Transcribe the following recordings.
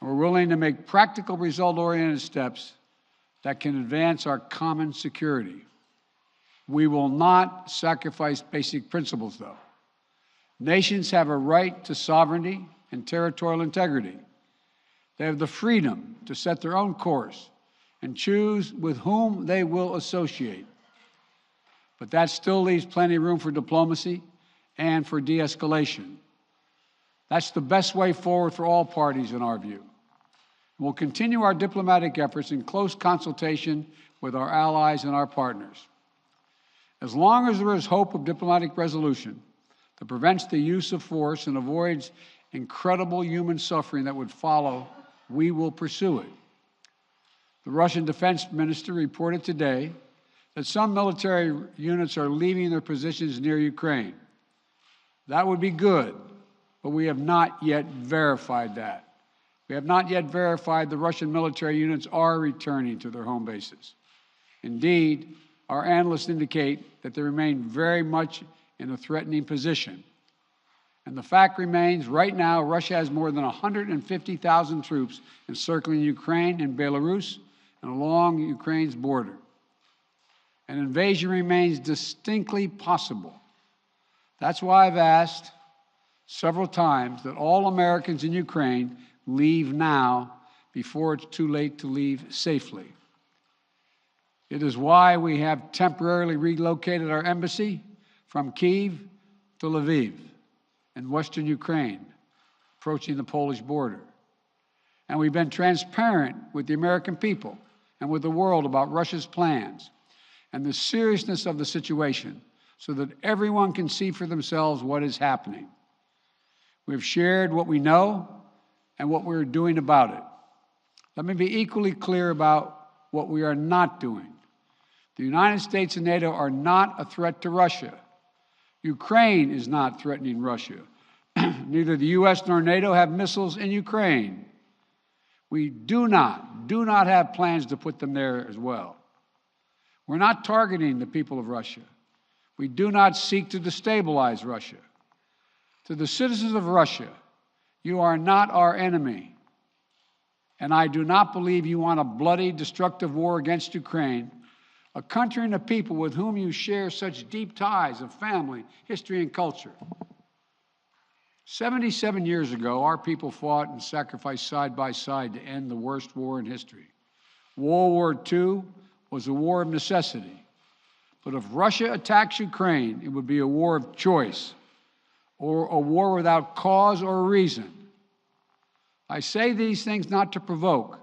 And we're willing to make practical, result-oriented steps that can advance our common security. We will not sacrifice basic principles, though. Nations have a right to sovereignty and territorial integrity. They have the freedom to set their own course and choose with whom they will associate. But that still leaves plenty of room for diplomacy and for de-escalation. That's the best way forward for all parties, in our view. We'll continue our diplomatic efforts in close consultation with our allies and our partners. As long as there is hope of diplomatic resolution that prevents the use of force and avoids incredible human suffering that would follow, we will pursue it. The Russian defense minister reported today that some military units are leaving their positions near Ukraine. That would be good, but we have not yet verified that. We have not yet verified the Russian military units are returning to their home bases. Indeed, our analysts indicate that they remain very much in a threatening position. And the fact remains, right now, Russia has more than 150,000 troops encircling Ukraine and Belarus and along Ukraine's border. An invasion remains distinctly possible. That's why I've asked several times that all Americans in Ukraine leave now before it's too late to leave safely. It is why we have temporarily relocated our embassy from Kyiv to Lviv in western Ukraine, approaching the Polish border. And we've been transparent with the American people and with the world about Russia's plans and the seriousness of the situation so that everyone can see for themselves what is happening. We've shared what we know and what we're doing about it. Let me be equally clear about what we are not doing. The United States and NATO are not a threat to Russia. Ukraine is not threatening Russia. Neither the U.S. nor NATO have missiles in Ukraine. We do not have plans to put them there as well. We're not targeting the people of Russia. We do not seek to destabilize Russia. To the citizens of Russia, you are not our enemy. And I do not believe you want a bloody, destructive war against Ukraine, a country and a people with whom you share such deep ties of family, history, and culture. 77 years ago, our people fought and sacrificed side by side to end the worst war in history. World War II was a war of necessity. But if Russia attacks Ukraine, it would be a war of choice, or a war without cause or reason. I say these things not to provoke,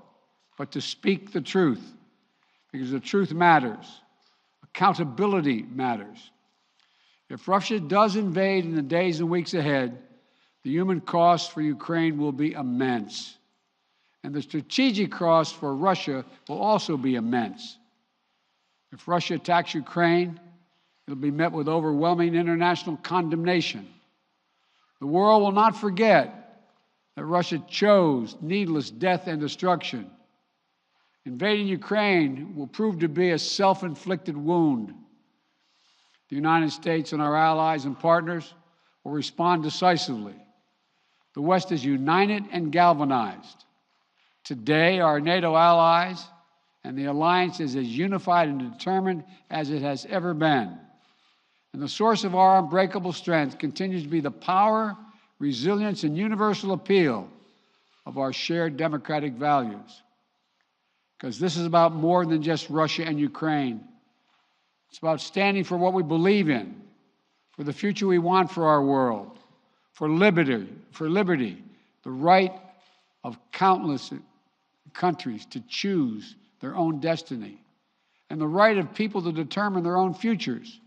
but to speak the truth, because the truth matters. Accountability matters. If Russia does invade in the days and weeks ahead, the human cost for Ukraine will be immense. And the strategic cost for Russia will also be immense. If Russia attacks Ukraine, it'll be met with overwhelming international condemnation. The world will not forget that Russia chose needless death and destruction. Invading Ukraine will prove to be a self-inflicted wound. The United States and our allies and partners will respond decisively. The West is united and galvanized. Today, our NATO allies and the alliance is as unified and determined as it has ever been. And the source of our unbreakable strength continues to be the power, resilience, and universal appeal of our shared democratic values. Because this is about more than just Russia and Ukraine. It's about standing for what we believe in, for the future we want for our world, for liberty, the right of countless countries to choose their own destiny, and the right of people to determine their own futures,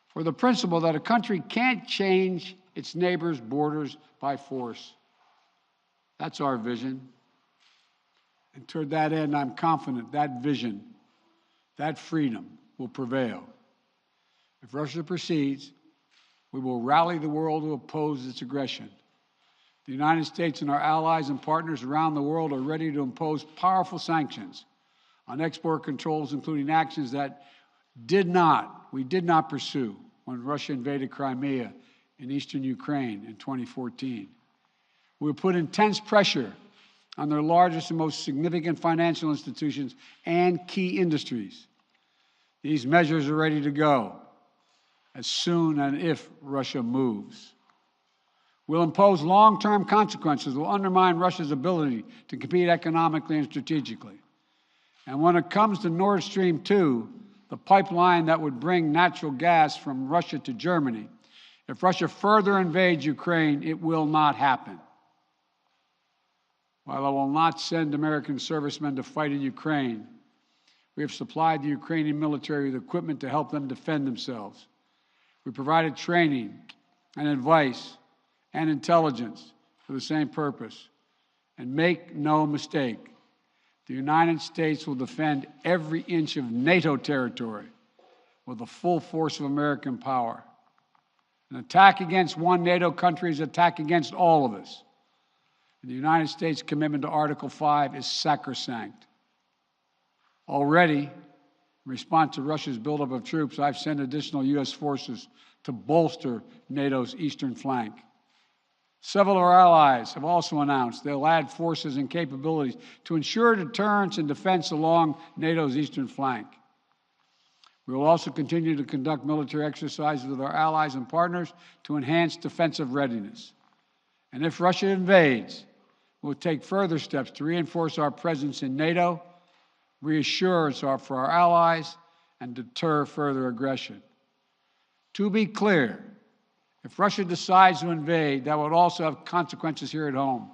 for the principle that a country can't change its neighbors' borders by force. That's our vision. And toward that end, I'm confident that vision, that freedom will prevail. If Russia proceeds, we will rally the world to oppose its aggression. The United States and our allies and partners around the world are ready to impose powerful sanctions on export controls, including actions that we did not pursue when Russia invaded Crimea in eastern Ukraine in 2014. We will put intense pressure on their largest and most significant financial institutions and key industries. These measures are ready to go as soon and if Russia moves. We'll impose long-term consequences that will undermine Russia's ability to compete economically and strategically. And when it comes to Nord Stream 2, the pipeline that would bring natural gas from Russia to Germany, if Russia further invades Ukraine, it will not happen. While I will not send American servicemen to fight in Ukraine, we have supplied the Ukrainian military with equipment to help them defend themselves. We provided training and advice and intelligence for the same purpose. And make no mistake, the United States will defend every inch of NATO territory with the full force of American power. An attack against one NATO country is an attack against all of us. And the United States' commitment to Article 5 is sacrosanct. Already, in response to Russia's buildup of troops, I've sent additional U.S. forces to bolster NATO's eastern flank. Several of our allies have also announced they'll add forces and capabilities to ensure deterrence and defense along NATO's eastern flank. We will also continue to conduct military exercises with our allies and partners to enhance defensive readiness. And if Russia invades, we'll take further steps to reinforce our presence in NATO, reassure us for our allies, and deter further aggression. To be clear, if Russia decides to invade, that would also have consequences here at home.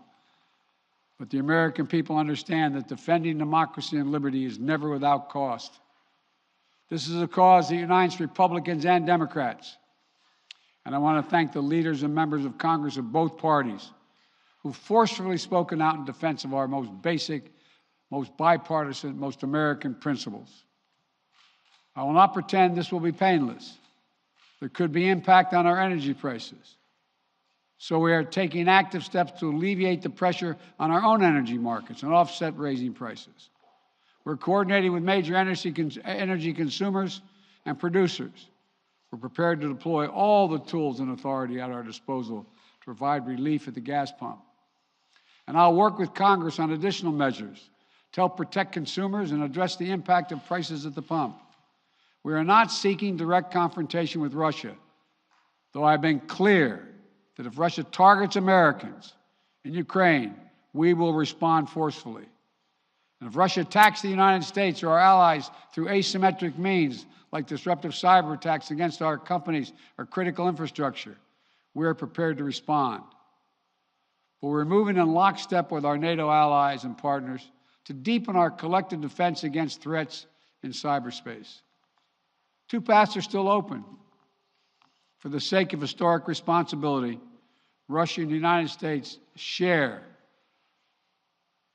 But the American people understand that defending democracy and liberty is never without cost. This is a cause that unites Republicans and Democrats. And I want to thank the leaders and members of Congress of both parties who've forcefully spoken out in defense of our most basic, most bipartisan, most American principles. I will not pretend this will be painless. There could be impact on our energy prices. So we are taking active steps to alleviate the pressure on our own energy markets and offset raising prices. We're coordinating with major energy consumers and producers. We're prepared to deploy all the tools and authority at our disposal to provide relief at the gas pump. And I'll work with Congress on additional measures to help protect consumers and address the impact of prices at the pump. We are not seeking direct confrontation with Russia, though I've been clear that if Russia targets Americans in Ukraine, we will respond forcefully. And if Russia attacks the United States or our allies through asymmetric means, like disruptive cyber attacks against our companies or critical infrastructure, we are prepared to respond. But we're moving in lockstep with our NATO allies and partners to deepen our collective defense against threats in cyberspace. Two paths are still open. For the sake of historic responsibility, Russia and the United States share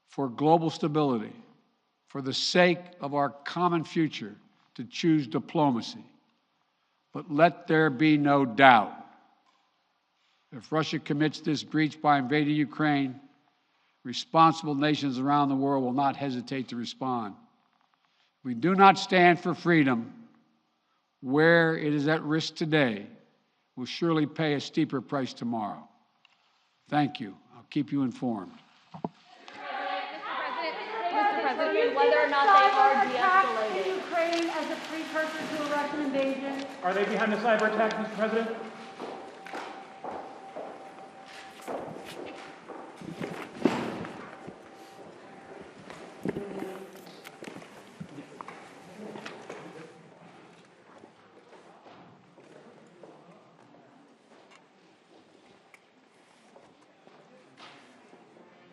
for global stability, for the sake of our common future, to choose diplomacy. But let there be no doubt, if Russia commits this breach by invading Ukraine, responsible nations around the world will not hesitate to respond. We do not stand for freedom where it is at risk today, will surely pay a steeper price tomorrow. Thank you. I'll keep you informed. Mr. President, whether or not they are de-escalating. Ukraine as a precursor to a Russian invasion? Are they behind the cyber attack, Mr. President?